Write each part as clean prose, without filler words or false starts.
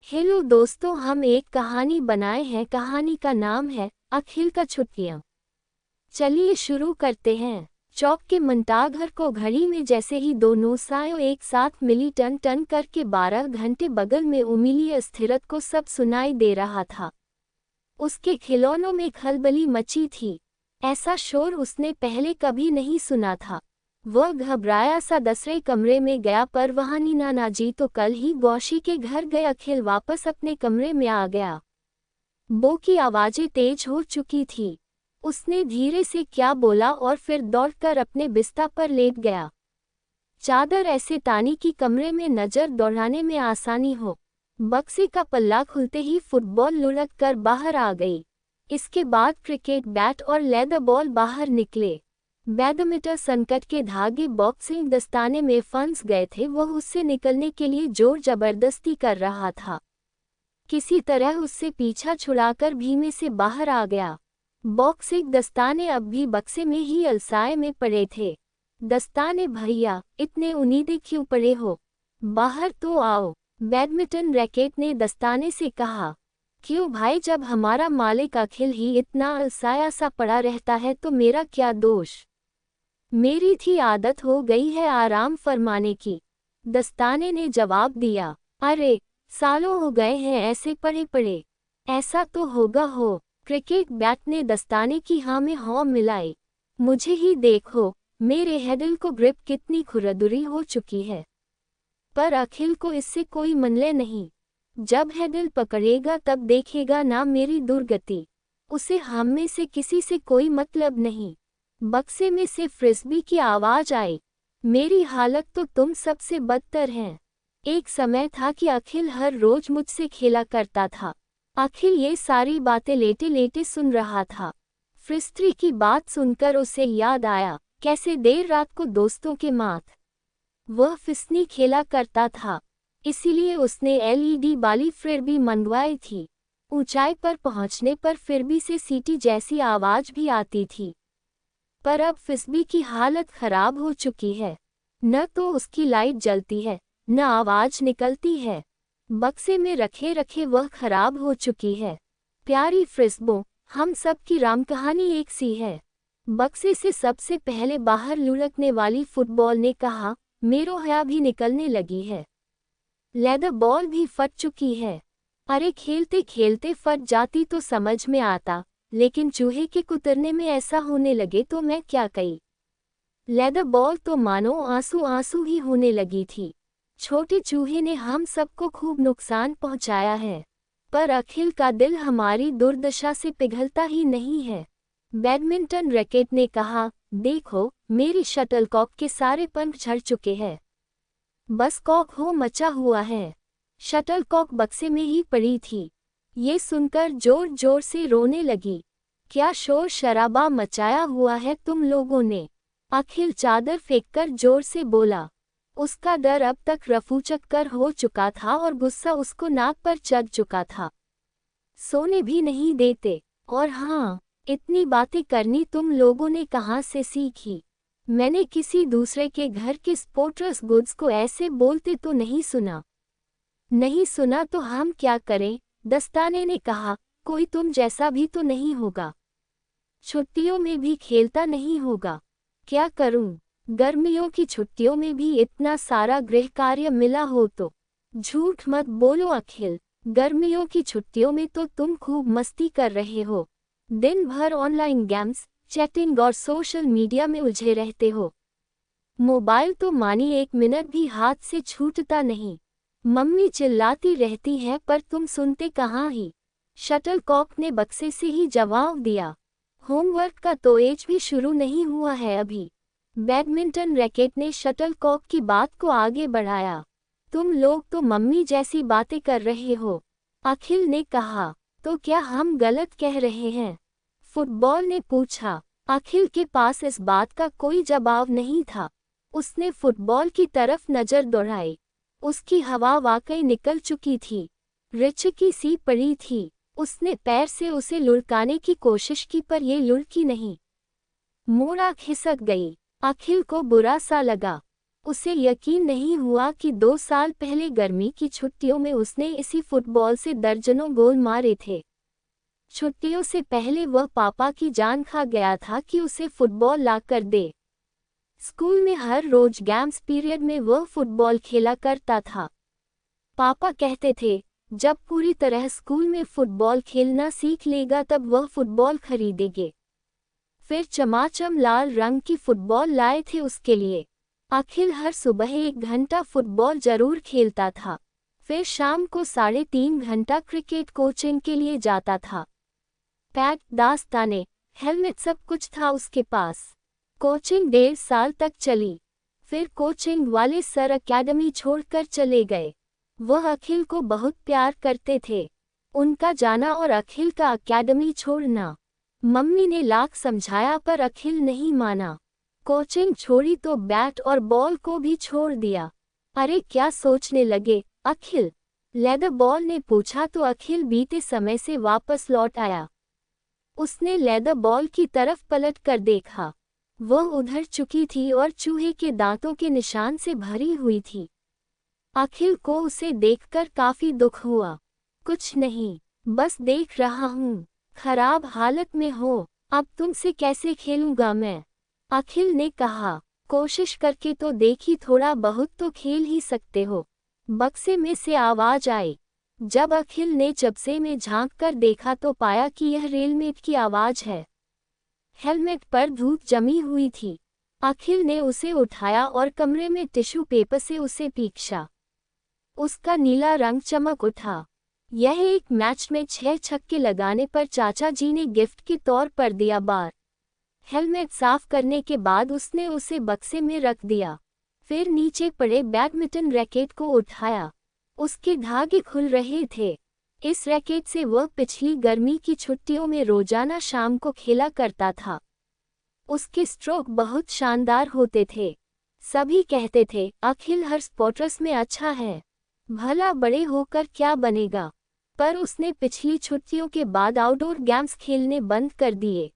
Hello दोस्तों, हम एक कहानी बनाए हैं। कहानी का नाम है अखिल का छुट्टियां। चलिए शुरू करते हैं। चौक के मंटाघर को घड़ी में जैसे ही दोनों सायों एक साथ मिली, टन टन करके 12 घंटे बगल में उमिली स्थिरत को सब सुनाई दे रहा था। उसके खिलौनों में खलबली मची थी। ऐसा शोर उसने पहले कभी नहीं सुना था। वह घबराया सा दूसरे कमरे में गया, पर वहां नाना जी तो कल ही गौशी के घर गए। अखिल वापस अपने कमरे में आ गया। बो की आवाजें तेज हो चुकी थी। उसने धीरे से क्या बोला और फिर दौड़कर अपने बिस्तर पर लेट गया। चादर ऐसे तानी कि कमरे में नजर दौड़ाने में आसानी हो। बक्से का पल्ला खुलते ही फुटबॉल लुढ़क कर बाहर आ गई। इसके बाद क्रिकेट बैट और लेदर बॉल बाहर निकले। बैडमिंटन संकट के धागे बॉक्सिंग दस्ताने में फंस गए थे। वह उससे निकलने के लिए जोर जबरदस्ती कर रहा था। किसी तरह उससे पीछा छुड़ाकर भीमे से बाहर आ गया। बॉक्सिंग दस्ताने अब भी बक्से में ही अलसाए में पड़े थे। दस्ताने भैया, इतने उनीदे क्यों पड़े हो? बाहर तो आओ, बैडमिंटन रैकेट ने दस्ताने से कहा। क्यों भाई, जब हमारा मालिक अखिल ही इतना अलसाया सा पड़ा रहता है तो मेरा क्या दोष? मेरी थी आदत हो गई है आराम फरमाने की, दस्ताने ने जवाब दिया। अरे, सालों हो गए हैं ऐसे पड़े पड़े। ऐसा तो होगा हो। क्रिकेट बैट ने दस्ताने की हाँ में हाँ मिलाई। मुझे ही देखो, मेरे हैंडल को ग्रिप कितनी खुरदुरी हो चुकी है। पर अखिल को इससे कोई मनले नहीं। जब हैंडल पकड़ेगा तब देखेगा ना मेरी दुर्गति। उसे हम में से किसी से कोई मतलब नहीं। बक्से में से फ्रिस्बी की आवाज आई। मेरी हालत तो तुम सबसे बदतर है। एक समय था कि अखिल हर रोज मुझसे खेला करता था। अखिल ये सारी बातें लेटे लेटे सुन रहा था। फ्रिस्त्री की बात सुनकर उसे याद आया कैसे देर रात को दोस्तों के माथ वह फिसनी खेला करता था। इसीलिए उसने LED वाली फ्रिस्बी मंगवाई थी। ऊंचाई पर पहुंचने पर फ्रिस्बी से सीटी जैसी आवाज भी आती थी। पर अब फ्रिस्बी की हालत खराब हो चुकी है। न तो उसकी लाइट जलती है, न आवाज निकलती है। बक्से में रखे रखे वह खराब हो चुकी है। प्यारी फ्रिस्बो, हम सब की राम कहानी एक सी है। बक्से से सबसे पहले बाहर लुढ़कने वाली फुटबॉल ने कहा। मेरो हया भी निकलने लगी है। लेदर बॉल भी फट चुकी है। अरे, खेलते खेलते फट जाती तो समझ में आता, लेकिन चूहे के कुतरने में ऐसा होने लगे तो मैं क्या कही। लेदर बॉल तो मानो आंसू आंसू ही होने लगी थी। छोटे चूहे ने हम सबको खूब नुकसान पहुंचाया है, पर अखिल का दिल हमारी दुर्दशा से पिघलता ही नहीं है। बैडमिंटन रैकेट ने कहा। देखो, मेरी शटलकॉक के सारे पंख झड़ चुके हैं। बस कॉक हो मचा हुआ है। शटलकॉक बक्से में ही पड़ी थी। ये सुनकर जोर जोर से रोने लगी। क्या शोर शराबा मचाया हुआ है तुम लोगों ने? अखिल चादर फेंककर जोर से बोला। उसका डर अब तक रफूचक्कर हो चुका था और गुस्सा उसको नाक पर चढ़ चुका था। सोने भी नहीं देते। और हाँ, इतनी बातें करनी तुम लोगों ने कहाँ से सीखी? मैंने किसी दूसरे के घर के स्पोर्ट्स गुड्स को ऐसे बोलते तो नहीं सुना। नहीं सुना तो हम क्या करें? दस्ताने ने कहा। कोई तुम जैसा भी तो नहीं होगा। छुट्टियों में भी खेलता नहीं होगा। क्या करूं? गर्मियों की छुट्टियों में भी इतना सारा गृह कार्य मिला हो तो? झूठ मत बोलो अखिल, गर्मियों की छुट्टियों में तो तुम खूब मस्ती कर रहे हो। दिन भर ऑनलाइन गेम्स, चैटिंग और सोशल मीडिया में उलझे रहते हो। मोबाइल तो मानी एक मिनट भी हाथ से छूटता नहीं। मम्मी चिल्लाती रहती है पर तुम सुनते कहाँ ही। शटलकॉक ने बक्से से ही जवाब दिया। होमवर्क का तो एज भी शुरू नहीं हुआ है अभी। बैडमिंटन रैकेट ने शटलकॉक की बात को आगे बढ़ाया। तुम लोग तो मम्मी जैसी बातें कर रहे हो। अखिल ने कहा। तो क्या हम गलत कह रहे हैं? फुटबॉल ने पूछा। अखिल के पास इस बात का कोई जवाब नहीं था। उसने फुटबॉल की तरफ नजर दौड़ाई। उसकी हवा वाकई निकल चुकी थी। रिचकी सी पड़ी थी। उसने पैर से उसे लुढ़काने की कोशिश की पर ये लुढ़की नहीं। मोड़ा खिसक गई। अखिल को बुरा सा लगा। उसे यकीन नहीं हुआ कि 2 साल पहले गर्मी की छुट्टियों में उसने इसी फुटबॉल से दर्जनों गोल मारे थे। छुट्टियों से पहले वह पापा की जान खा गया था कि उसे फुटबॉल ला कर दे। स्कूल में हर रोज गेम्स पीरियड में वह फुटबॉल खेला करता था। पापा कहते थे, जब पूरी तरह स्कूल में फुटबॉल खेलना सीख लेगा तब वह फुटबॉल खरीदेंगे। फिर चमाचम लाल रंग की फुटबॉल लाए थे उसके लिए। अखिल हर सुबह 1 घंटा फुटबॉल जरूर खेलता था। फिर शाम को 3.5 घंटा क्रिकेट कोचिंग के लिए जाता था। पैड, दास्ताने, हेलमेट सब कुछ था उसके पास। कोचिंग 1.5 साल तक चली। फिर कोचिंग वाले सर अकेडमी छोड़कर चले गए। वह अखिल को बहुत प्यार करते थे। उनका जाना और अखिल का अकेडमी छोड़ना, मम्मी ने लाख समझाया पर अखिल नहीं माना। कोचिंग छोड़ी तो बैट और बॉल को भी छोड़ दिया। अरे क्या सोचने लगे अखिल? लेदर बॉल ने पूछा तो अखिल बीते समय से वापस लौट आया। उसने लेदर बॉल की तरफ पलट कर देखा। वह उधर चुकी थी और चूहे के दांतों के निशान से भरी हुई थी। अखिल को उसे देखकर काफी दुख हुआ। कुछ नहीं, बस देख रहा हूँ, खराब हालत में हो, अब तुमसे कैसे खेलूंगा मैं? अखिल ने कहा, कोशिश करके तो देखी, थोड़ा बहुत तो खेल ही सकते हो। बक्से में से आवाज आई। जब अखिल ने चबसे में झांक कर देखा तो पाया कि यह रेलमेट की आवाज है। हेलमेट पर धूप जमी हुई थी। अखिल ने उसे उठाया और कमरे में टिश्यू पेपर से उसे पीछा। उसका नीला रंग चमक उठा। यह एक मैच में 6 छक्के लगाने पर चाचा जी ने गिफ्ट के तौर पर दिया बार। हेलमेट साफ करने के बाद उसने उसे बक्से में रख दिया। फिर नीचे पड़े बैडमिंटन रैकेट को उठाया। उसके धागे खुल रहे थे। इस रैकेट से वह पिछली गर्मी की छुट्टियों में रोजाना शाम को खेला करता था। उसके स्ट्रोक बहुत शानदार होते थे। सभी कहते थे, अखिल हर स्पोर्ट्स में अच्छा है, भला बड़े होकर क्या बनेगा। पर उसने पिछली छुट्टियों के बाद आउटडोर गेम्स खेलने बंद कर दिए।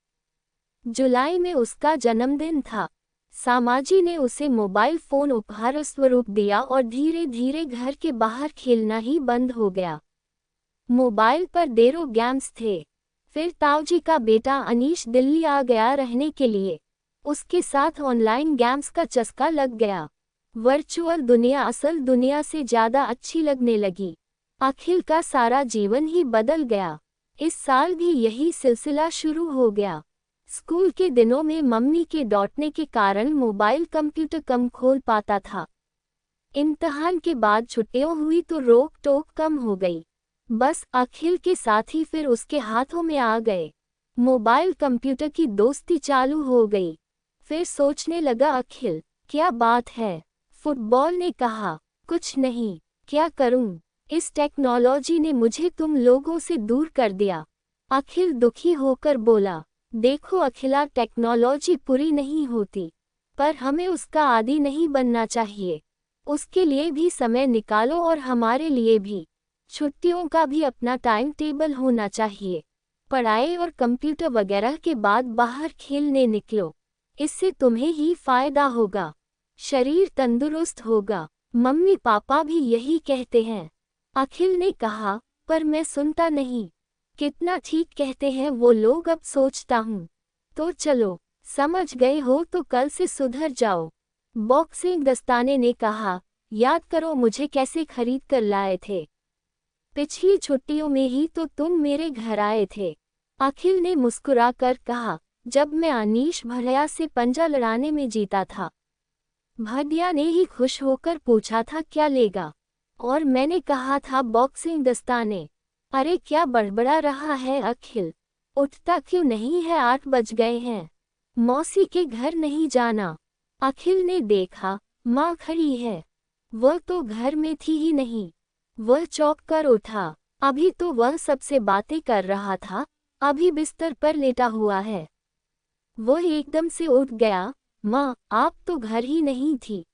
जुलाई में उसका जन्मदिन था। सामाजी ने उसे मोबाइल फोन उपहार स्वरूप दिया और धीरे धीरे घर के बाहर खेलना ही बंद हो गया। मोबाइल पर देरो गेम्स थे। फिर ताऊजी का बेटा अनीश दिल्ली आ गया रहने के लिए। उसके साथ ऑनलाइन गेम्स का चस्का लग गया। वर्चुअल दुनिया असल दुनिया से ज़्यादा अच्छी लगने लगी। अखिल का सारा जीवन ही बदल गया। इस साल भी यही सिलसिला शुरू हो गया। स्कूल के दिनों में मम्मी के डांटने के कारण मोबाइल कंप्यूटर कम खोल पाता था। इम्तिहान के बाद छुट्टियां हुई तो रोक टोक कम हो गई। बस अखिल के साथी फिर उसके हाथों में आ गए। मोबाइल कंप्यूटर की दोस्ती चालू हो गई। फिर सोचने लगा अखिल, क्या बात है? फुटबॉल ने कहा, कुछ नहीं, क्या करूं? इस टेक्नोलॉजी ने मुझे तुम लोगों से दूर कर दिया। अखिल दुखी होकर बोला, देखो अखिला, टेक्नोलॉजी बुरी नहीं होती, पर हमें उसका आदी नहीं बनना चाहिए। उसके लिए भी समय निकालो और हमारे लिए भी। छुट्टियों का भी अपना टाइम टेबल होना चाहिए। पढ़ाई और कंप्यूटर वगैरह के बाद बाहर खेलने निकलो। इससे तुम्हें ही फायदा होगा, शरीर तंदुरुस्त होगा। मम्मी पापा भी यही कहते हैं। अखिल ने कहा, पर मैं सुनता नहीं। कितना ठीक कहते हैं वो लोग, अब सोचता हूँ। तो चलो, समझ गए हो तो कल से सुधर जाओ। बॉक्सिंग दस्ताने ने कहा, याद करो मुझे कैसे खरीद कर लाए थे। पिछली छुट्टियों में ही तो तुम मेरे घर आए थे। अखिल ने मुस्कुराकर कहा, जब मैं अनीश भड़िया से पंजा लड़ाने में जीता था। भड़िया ने ही खुश होकर पूछा था क्या लेगा, और मैंने कहा था बॉक्सिंग दस्ताने। अरे क्या बड़बड़ा रहा है अखिल, उठता क्यों नहीं है? 8 बज गए हैं, मौसी के घर नहीं जाना? अखिल ने देखा, माँ खड़ी है। वह तो घर में थी ही नहीं। वह चौंक कर उठा। अभी तो वह सबसे बातें कर रहा था, अभी बिस्तर पर लेटा हुआ है। वह एकदम से उठ गया। माँ, आप तो घर ही नहीं थी।